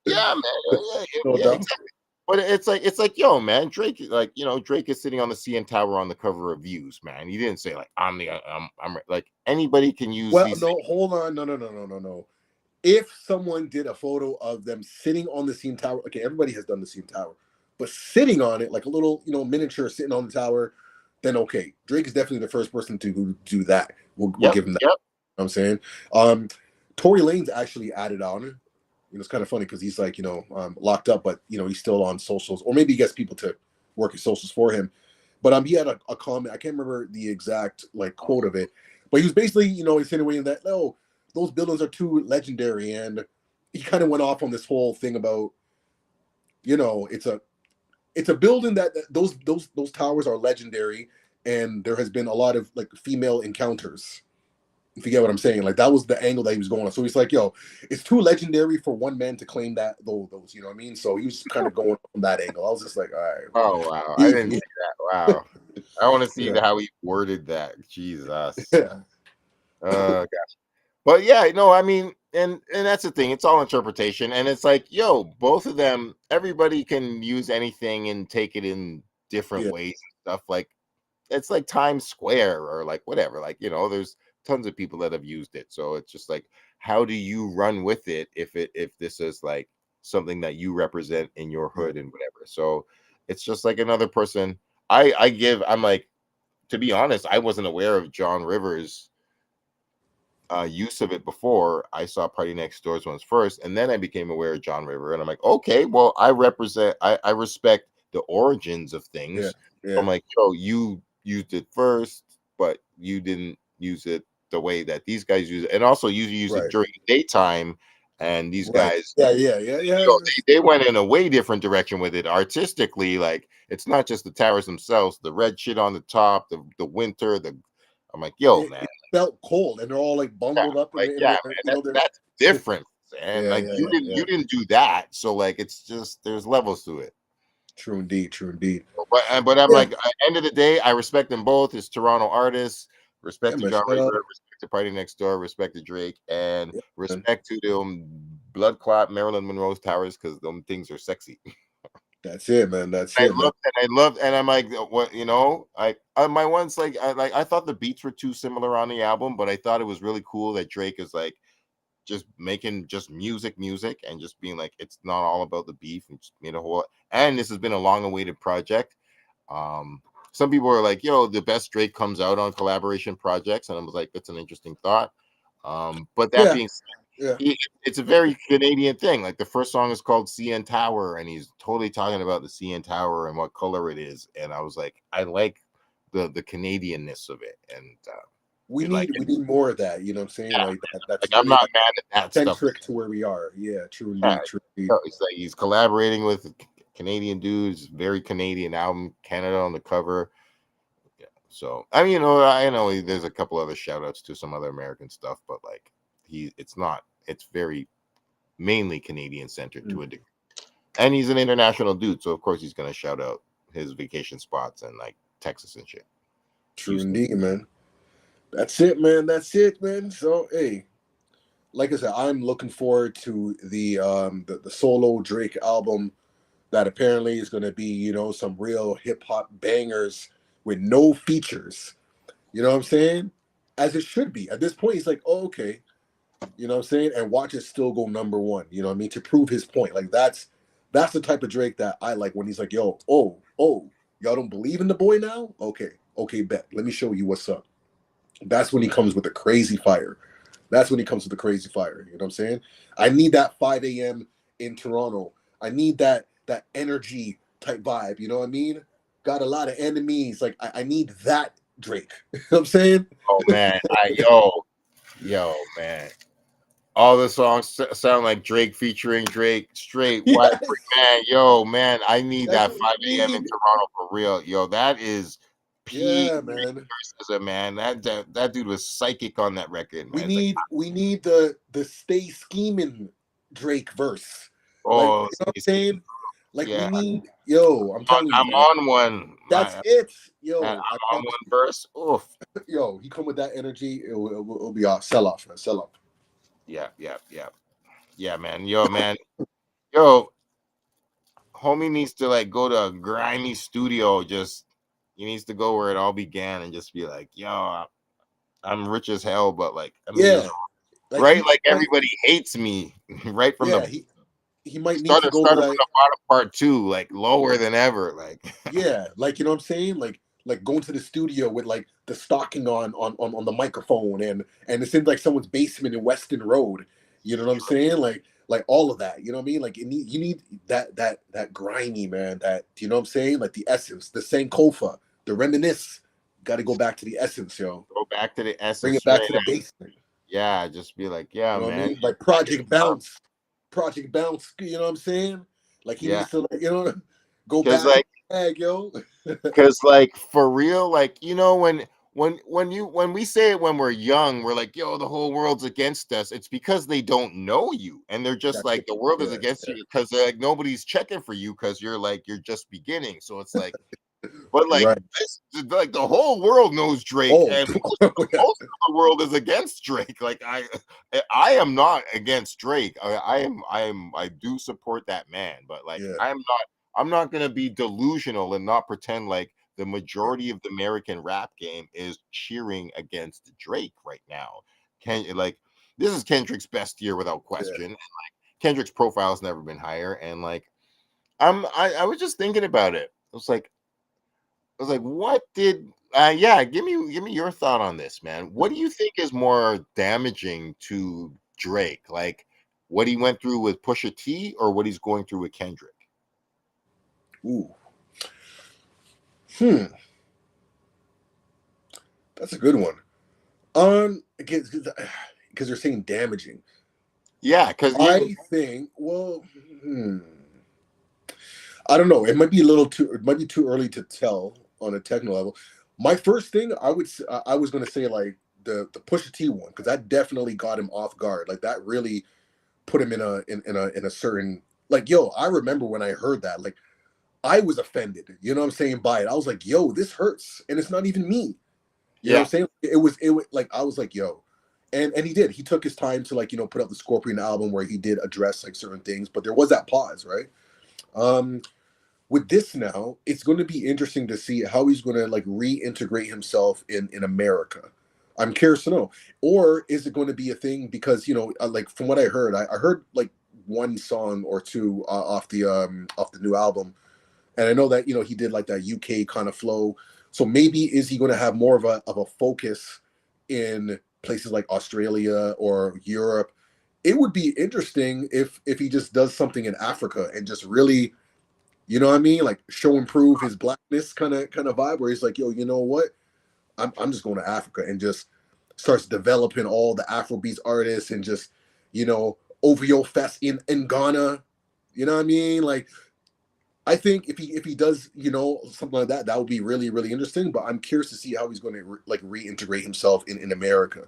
yeah, man, No yeah, doubt. exactly. But it's like, yo, man, Drake, like, you know, Drake is sitting on the CN Tower on the cover of Views, man. He didn't say like I'm like anybody can use Well, these. no, hold on. No, no, no, no, no, no. If someone did a photo of them sitting on the CN Tower, okay, everybody has done the CN Tower, but sitting on it, like a little, miniature sitting on the tower, then okay, Drake is definitely the first person to do that. We'll Yep, give him that. yep. You know what I'm saying, Tory Lane's actually added on. It's kind of funny because he's like, locked up, but he's still on socials, or maybe he gets people to work his socials for him. But he had a comment. I can't remember the exact like quote of it, but he was basically, insinuating that no, those buildings are too legendary, and he kind of went off on this whole thing about, it's a building that those towers are legendary, and there has been a lot of like female encounters. If you get what I'm saying, like that was the angle that he was going on. So he's like, "Yo, it's too legendary for one man to claim that those." You know what I mean? So he was kind of going from that angle. I was just like, "All right, Oh wow, I didn't easy." see that. Wow, I want to see Yeah, how he worded that. Jesus. yeah, Uh, but yeah, no, I mean, and that's the thing. It's all interpretation, and it's like, yo, both of them. Everybody can use anything and take it in different yeah, ways and stuff. Like it's like Times Square or like whatever. Like, you know, there's tons of people that have used it. So it's just like, how do you run with it if this is like something that you represent in your yeah, hood and whatever. So it's just like another person. I'm like, to be honest, I wasn't aware of John Rivers' use of it before. I saw Party Next Door's ones first, and then I became aware of John River, and I'm like, okay, well, I respect the origins of yeah, things. So yeah. I'm like, yo, you used it first, but you didn't use it the way that these guys use it, and also you use it Right, during the daytime, and these right. guys. Yeah, yeah, yeah, yeah. You know, they went in a way different direction with it artistically. Like it's not just the towers themselves, the red shit on the top, the winter, the I'm like, yo, man. It felt cold, and they're all like Yeah, bundled up in like, the in yeah, their, man, they're that's different, and, yeah, like, yeah, yeah, yeah. you didn't do that, so, like, it's just there's levels to it. True indeed, true indeed. But I'm Yeah, like, at the end of the day, I respect them both as Toronto artists, yeah, respect to man. John Shout out, Raver, respect to Party Next Door, respect to Drake, and yeah, man. respect to them blood clot Marilyn Monroe's towers because them things are sexy. That's it, man. That's it, man. I loved, and I'm like, what, you know, my one's like, I thought the beats were too similar on the album, but I thought it was really cool that Drake is like, just making just music and just being like it's not all about the beef and just made a whole and this has been a long awaited project. Some people are like, yo, the best Drake comes out on collaboration projects, and I was like, that's an interesting thought. But that Yeah, being said, yeah. it's a very Canadian thing. Like the first song is called CN Tower, and he's totally talking about the CN Tower and what color it is. And I was like, I like the Canadianness of it, and We you like need it. we need more of that. You know what I'm saying? Yeah, Like that. That's like I'm really not mad at that stuff. centric to where we are. Yeah, true Yeah, indeed, true indeed. so it's like he's collaborating with Canadian dudes, very Canadian album, Canada on the cover. Yeah. So I mean, I know there's a couple other shout outs to some other American stuff, but like it's not, it's very mainly Canadian centered to Mm, a degree. And he's an international dude, so of course he's gonna shout out his vacation spots and like Texas and shit. true Houston. indeed, man. That's it, man. That's it, man. So hey, like I said, I'm looking forward to the solo Drake album that apparently is going to be, some real hip hop bangers with no features. You know what I'm saying? As it should be. At this point, he's like, oh, okay. You know what I'm saying? And watch it still go number one. You know what I mean? To prove his point. Like that's the type of Drake that I like when he's like, yo, oh, y'all don't believe in the boy now? Okay, bet. Let me show you what's up. That's when he comes with the crazy fire. That's when he comes with the crazy fire. You know what I'm saying? I need that 5 a.m. in Toronto. I need that energy type vibe. You know what I mean? Got a lot of enemies. Like I need that Drake. You know what I'm saying? Oh man, yo man. All the songs sound like Drake featuring Drake. Straight white Yes, man, yo man, I need that's that what 5 we a.m. in need. Toronto for real. Yo, that is peak Yeah, man. lyricism, man. That dude was psychic on that record, We man. It's like, need we need the stay scheming Drake verse. Like, oh, you know what I'm saying? Like we yeah, need, yo, I'm telling you, I'm man. on one. That's it. Man, Yo, I I'm on promise one you. verse. Oof. Yo, he come with that energy, it'll be off. Sell off, man. Sell off. Yeah, man. Yo, man. Yo, homie needs to like go to a grimy studio. Just he needs to go where it all began and just be like, yo, I'm rich as hell, but like I'm Yeah. miserable. Like Right? he Like might, everybody hates me. Right from yeah, the he might need to go to started from like, the bottom part two, like lower than ever. Like yeah, like you know what I'm saying? Like going to the studio with like the stocking on the microphone, and it seems like someone's basement in Weston Road. You know what I'm saying? Like all of that. You know what I mean? Like you need that grimy, man. That, you know what I'm saying? Like the essence, the Sankofa, the reminisce. Got to go back to the essence, yo. go back to the Bring essence it back straight to the up. basement. Yeah, just be like, yeah, You know what I man. mean? Like I can Project Bounce. You know what I'm saying? Like he yeah. needs to, like, you know, go Cause back in like the bag, yo. Cause like for real, like you know, when we say it when we're young, we're like, yo, the whole world's against us. It's because they don't know you, and they're just That's like it. the world is Yeah, against yeah. you because like nobody's checking for you because you're just beginning. So it's like, but like Right. this, like the whole world knows Drake, Oh, and yeah, most of the world is against Drake. Like I am not against Drake. I do support that man, but like yeah, I'm not going to be delusional and not pretend like the majority of the American rap game is cheering against Drake right now. Like this is Kendrick's best year without yeah. question. And like Kendrick's profile has never been higher, and like I was just thinking about it. I was like, what did yeah, give me your thought on this, man. What do you think is more damaging to Drake? Like what he went through with Pusha T or what he's going through with Kendrick? Ooh, hmm, that's a good one. Because you're saying damaging. Yeah, because I think, well, I don't know. It might be a little too. It might be too early to tell on a technical level. My first thing, I was going to say like the Pusha T one, because that definitely got him off guard. Like that really put him in a certain, like, yo. I remember when I heard that, like, I was offended. You know what I'm saying by it. I was like, yo, this hurts, and it's not even me. You know what yeah, I'm saying? It was like, I was like, yo. And he did. He took his time to, like, you know, put out the Scorpion album where he did address like certain things, but there was that pause, right? Um, with this now, it's going to be interesting to see how he's going to like reintegrate himself in America. I'm curious to know. Or is it going to be a thing because, you know, like from what I heard, I heard like one song or two off the new album, and I know that, you know, he did like that UK kind of flow. So maybe is he going to have more of a focus in places like Australia or Europe? It would be interesting if he just does something in Africa and just really, you know what I mean, like show and prove his blackness kind of vibe, where he's like, yo, you know what? I'm just going to Africa and just starts developing all the Afrobeats artists and just, you know, OVO Fest in Ghana. You know what I mean? Like, I think if he does, you know, something like that, that would be really, really interesting. But I'm curious to see how he's going to like reintegrate himself in America.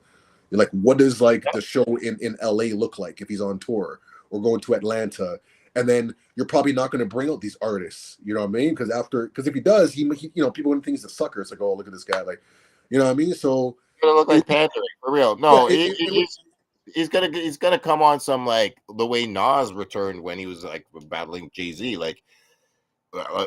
Like, what does like the show in LA look like if he's on tour or going to Atlanta? And then you're probably not going to bring out these artists. You know what I mean? Because if he does, he you know, people going to think he's a sucker. It's like, oh, look at this guy, like, you know what I mean? So gonna look it, like pandering for real. yeah, No, it would, he's gonna come on some like the way Nas returned when he was like battling Jay-Z, like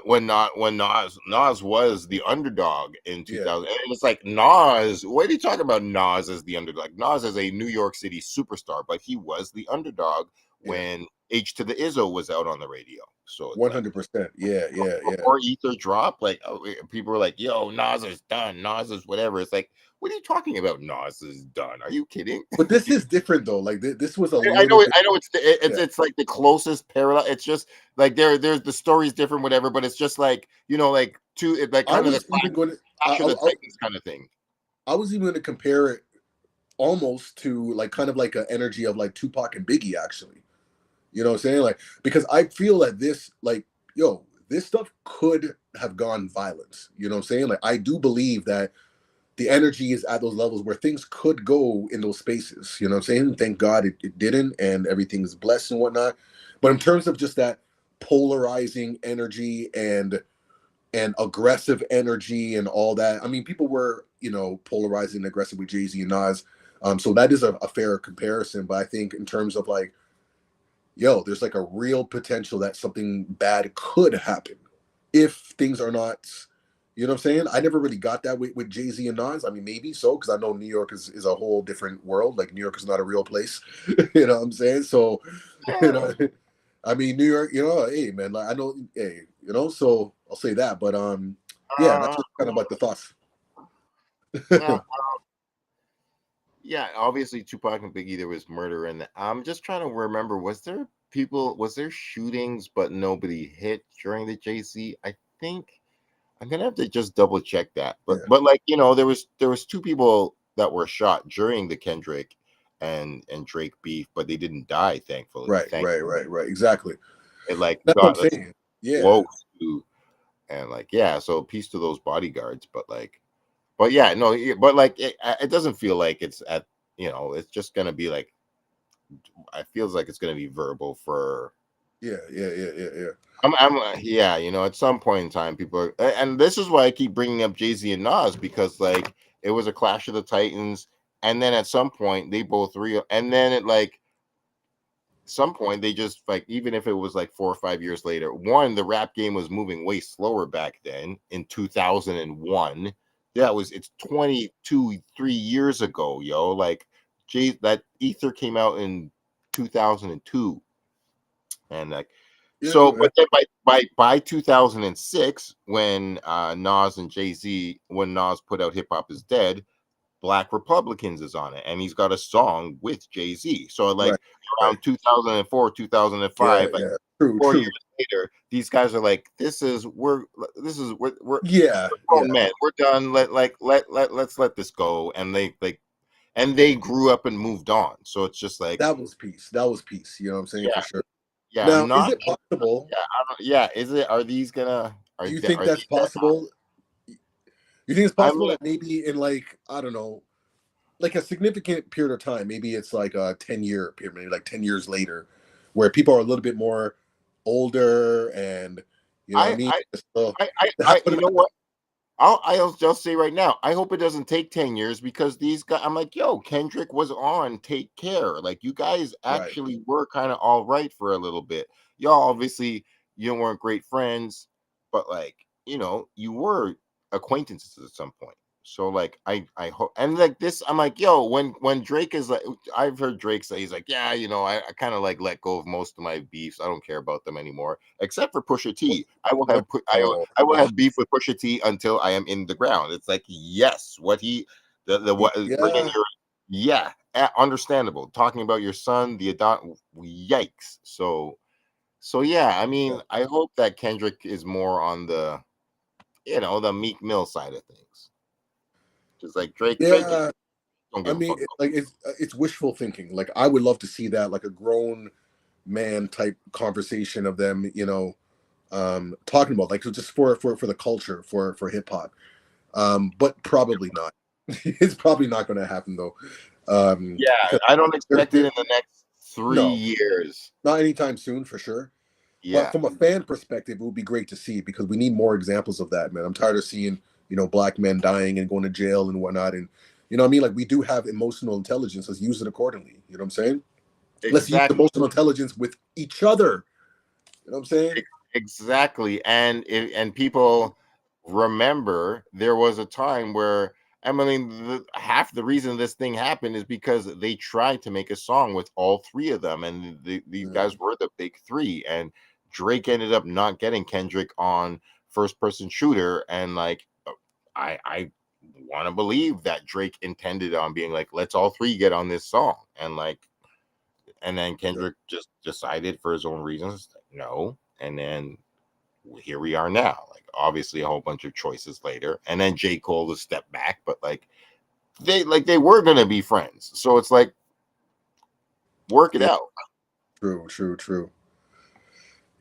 when Nas was the underdog in yeah, 2000. And it's like Nas, what are you talking about? Nas as the underdog. Nas is a New York City superstar, but he was the underdog yeah, when H to the Izzo was out on the radio. So it's like 100%, yeah, yeah, yeah. before Ether dropped, like people were like, "Yo, Nas is done. Nas is whatever." It's like, what are you talking about? Nas is done? Are you kidding? But this is different though. Like this was a I little know bit, I know yeah, it's like the closest parallel. It's just like there's the story's different, whatever, but it's just like, you know, like two, it, like I kind of the was even going to. Clash of the Titans kind of thing. I was even going to compare it almost to like kind of like an energy of like Tupac and Biggie actually. You know what I'm saying? Like because I feel that this like yo this stuff could have gone violent. You know what I'm saying? Like I do believe that the energy is at those levels where things could go in those spaces. You know what I'm saying? Thank God it didn't, and everything's blessed and whatnot. But in terms of just that polarizing energy and aggressive energy and all that, I mean, people were polarizing and aggressive with Jay-Z and Nas. So that is a fair comparison. But I think in terms of like, yo, there's like a real potential that something bad could happen if things are not, you know what I'm saying? I never really got that with Jay-Z and Nas. I mean, maybe so, because I know New York is a whole different world. Like New York is not a real place. You know what I'm saying? So, you know, I mean, New York, hey man, like I know, hey, so I'll say that. But yeah, that's Uh, just kind of like the thoughts. uh, yeah, obviously Tupac and Biggie, there was murder, and I'm just trying to remember, was there shootings, but nobody hit during the JC? I think I'm gonna have to just double check that. But Yeah. but like there was two people that were shot during the Kendrick and Drake beef, but they didn't die, thankfully. Right, right, right, right. Exactly. It like That's what I'm got us saying. Yeah. close to, and like yeah, so peace to those bodyguards, but yeah, no, but like it doesn't feel like it's at it's just gonna be like it feels like it's gonna be verbal for. Yeah, yeah, yeah, yeah, yeah. Yeah, at some point in time, people are, and this is why I keep bringing up Jay Z and Nas because like it was a clash of the Titans, and then at some point they both real, and then at like some point they just like even if it was like 4 or 5 years later, one the rap game was moving way slower back then in 2001. It's 22 3 years ago, yo. Like that Ether came out in 2002, and like Yeah, true. but then by 2006, when Nas and Jay-Z, when Nas put out Hip Hop Is Dead, Black Republicans is on it, and he's got a song with Jay-Z. So like Right, right. around 2004, Yeah, 2005, like yeah. True, 4 years true. later, these guys are like, we're Yeah, grown yeah. men. We're done. Let's let this go. And they grew up and moved on. So it's just like, That was peace. That was peace. You know what I'm saying? For yeah, sure. yeah, Now, is not it possible? yeah, I don't, yeah. Is it? Are these gonna? Do you think Are that's these guys? possible? You think it's I possible mean, that maybe in like, I don't know, like a significant period of time, maybe it's like a 10-year period, maybe like 10 years later, where people are a little bit more older and you know what I I, mean? I, So I, that's you what know what? I'll just say right now, I hope it doesn't take 10 years because these guys, I'm like, yo, Kendrick was on Take Care. Like, you guys right. actually were kind of all right for a little bit. Y'all, obviously, you weren't great friends, but like, you were acquaintances at some point. So, like, I hope, and like this, I'm like, yo, when Drake is like, I've heard Drake say, he's like, yeah, I kind of like let go of most of my beefs. I don't care about them anymore, except for Pusha T. Oh, I will have beef with Pusha T until I am in the ground. It's like, yes, what he the what bringing yeah. your understandable. Talking about your son, the Adon, yikes. So yeah, I mean, I hope that Kendrick is more on the Meek Mill side of things. Just like Drake Yeah. don't I give a mean, fuck. like it's wishful thinking. Like I would love to see that, like a grown man type conversation of them, talking about like so just for the culture for hip hop. But probably not. It's probably not going to happen though. Yeah, Because I don't expect it they're in the next three no, years. not anytime soon for sure. But Yeah, from a fan perspective, it would be great to see because we need more examples of that, man. I'm tired of seeing, black men dying and going to jail and whatnot. And you know what I mean? Like we do have emotional intelligence. Let's use it accordingly. You know what I'm saying? Let's use exactly. emotional intelligence with each other. You know what I'm saying? Exactly. And people remember there was a time where I mean half the reason this thing happened is because they tried to make a song with all three of them, and these Mm, guys were the big three, and Drake ended up not getting Kendrick on first person shooter, and like I want to believe that Drake intended on being like, let's all three get on this song, and like and then sure. Kendrick just decided for his own reasons, no. And then here we are now. Like obviously a whole bunch of choices later, and then J. Cole has stepped back, but like they were gonna be friends. So it's like work it Yeah, out. true.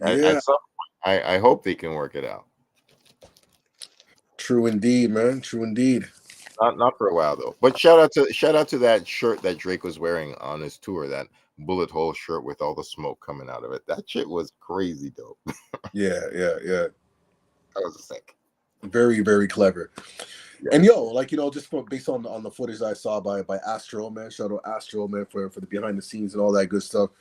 At Yeah, some point, I hope they can work it out. true indeed, man. True indeed. Not for a while though. But shout out to that shirt that Drake was wearing on his tour, that bullet hole shirt with all the smoke coming out of it. That shit was crazy dope. Yeah. That was sick. Very clever. And Yes. yo, like just based on the footage I saw by Astro, man. Shout out Astro, man, for the behind the scenes and all that good stuff.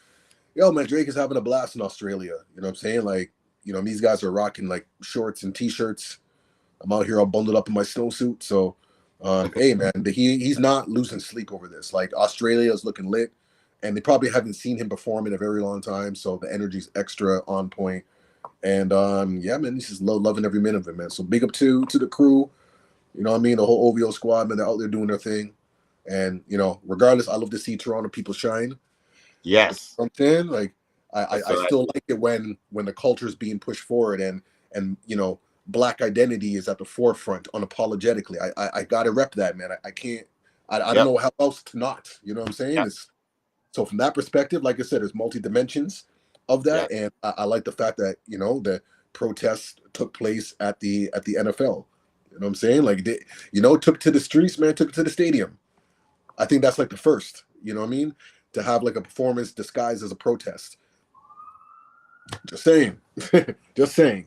Yo, man, Drake is having a blast in Australia. You know what I'm saying? Like, these guys are rocking like shorts and t-shirts. I'm out here all bundled up in my snowsuit. So, hey, man, he's not losing sleep over this. Like, Australia is looking lit, and they probably haven't seen him perform in a very long time. So the energy's extra on point. And yeah, man, he's just loving every minute of it, man. So big up to the crew. You know what I mean? The whole OVO squad, man, they're out there doing their thing. And regardless, I love to see Toronto people shine. Yes. I'm saying, like, I So still like it when the culture is being pushed forward, and black identity is at the forefront unapologetically. I gotta rep that, man. I can't. I don't yep. know how else to not. You know what I'm saying? Yep. It's so from that perspective, like I said, there's multi dimensions of Yeah. that, and I like the fact that the protests took place at the NFL. You know what I'm saying? Like took to the streets, man. Took it to the stadium. I think that's like the first. You know what I mean? To have like a performance disguised as a protest. Just saying. Just saying.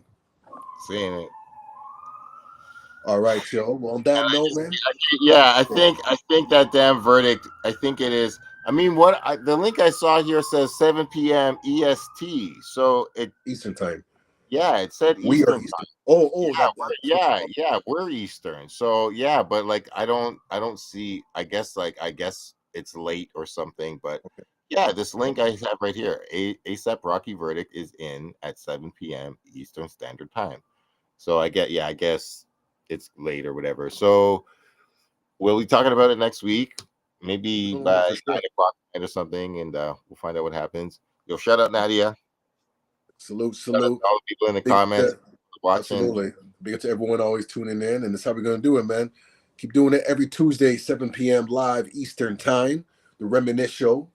Seeing it. All right, yo. Well, on that note, man. Yeah, I think that damn verdict. I think it is. I mean, the link I saw here says 7 p.m. EST. So Eastern time. yeah, it said We are Eastern Eastern. time. Oh, Yeah, that we're Eastern. So yeah, but like I don't see. I guess it's late or something. But yeah, this link I have right here, ASAP Rocky verdict is in at 7 p.m. Eastern Standard Time. So I guess it's late or whatever. So we'll be talking about it next week, maybe by for sure. 9 o'clock or something, and we'll find out what happens. Yo, shout out Nadia. Salute, Shout out salute. to all the people in the Big comments watching. absolutely. Big up to everyone always tuning in, and that's how we're gonna do it, man. Keep doing it every Tuesday, 7 p.m. live Eastern time. The Reminisce Show.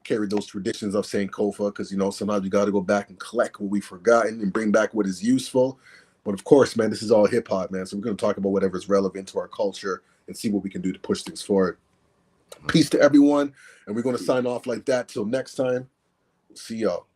Carry those traditions of St. Kofa, because sometimes you got to go back and collect what we've forgotten and bring back what is useful. But of course, man, this is all hip hop, man. So we're gonna talk about whatever is relevant to our culture and see what we can do to push things forward. Peace to everyone, and we're gonna sign off like that till next time. See y'all.